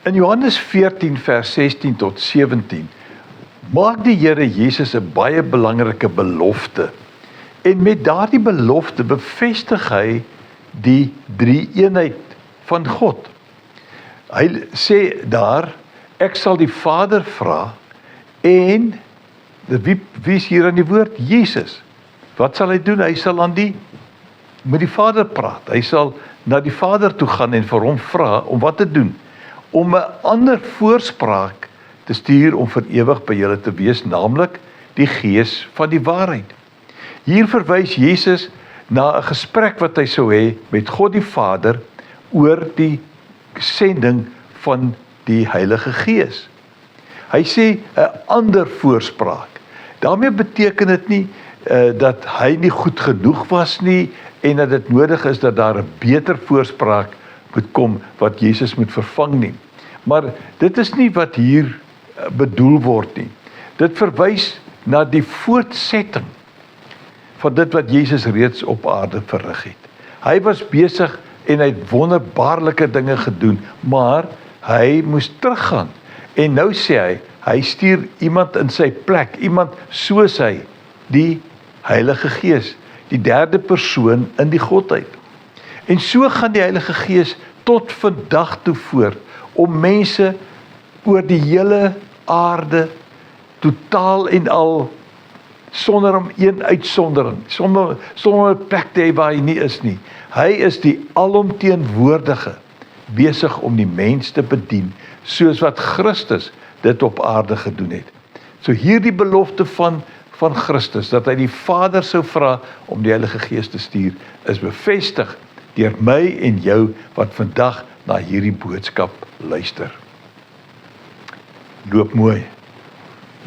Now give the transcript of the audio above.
In Johannes 14 vers 16 tot 17 maak die Here Jesus 'n baie belangrike belofte. En met daardie belofte bevestig hy die drie-eenheid van God. Hy sê daar, ek sal die Vader vra en wie is hier aan die woord? Jesus. Wat sal hy doen? Hy sal met die Vader praat. Hy sal na die Vader toe gaan en vir hom vra om wat te doen? Om 'n ander voorspraak te stuur om vir ewig by julle te wees, naamlik die Gees van die waarheid. Hier verwys Jesus na 'n gesprek wat hy sou hê met God die Vader oor die sending van die Heilige Gees. Hy sê 'n ander voorspraak. Daarmee beteken dit nie dat hy nie goed genoeg was nie en dat dit nodig is dat daar 'n beter voorspraak moet kom wat Jesus moet vervang nie. Maar dit is nie wat hier bedoel word nie. Dit verwys na die voortsetting van dit wat Jesus reeds op aarde verrig het. Hy was besig en hy het wonderbaarlike dinge gedoen, maar hy moes teruggaan. En nou sê hy stuur iemand in sy plek, iemand soos hy, die Heilige Gees, die derde persoon in die Godheid. En so gaan die Heilige Gees tot vandag toe voort, om mense oor die hele aarde, totaal en al, sonder om een uitsondering, sonder 'n plek te hê waar hy nie is nie. Hy is die alomteenwoordige, besig om die mens te bedien, soos wat Christus dit op aarde gedoen het. So hierdie belofte van Christus, dat hy die Vader sou vra om die Heilige Gees te stuur, is bevestig deur my en jou wat vandag na hierdie boodskap luister. Loop mooi.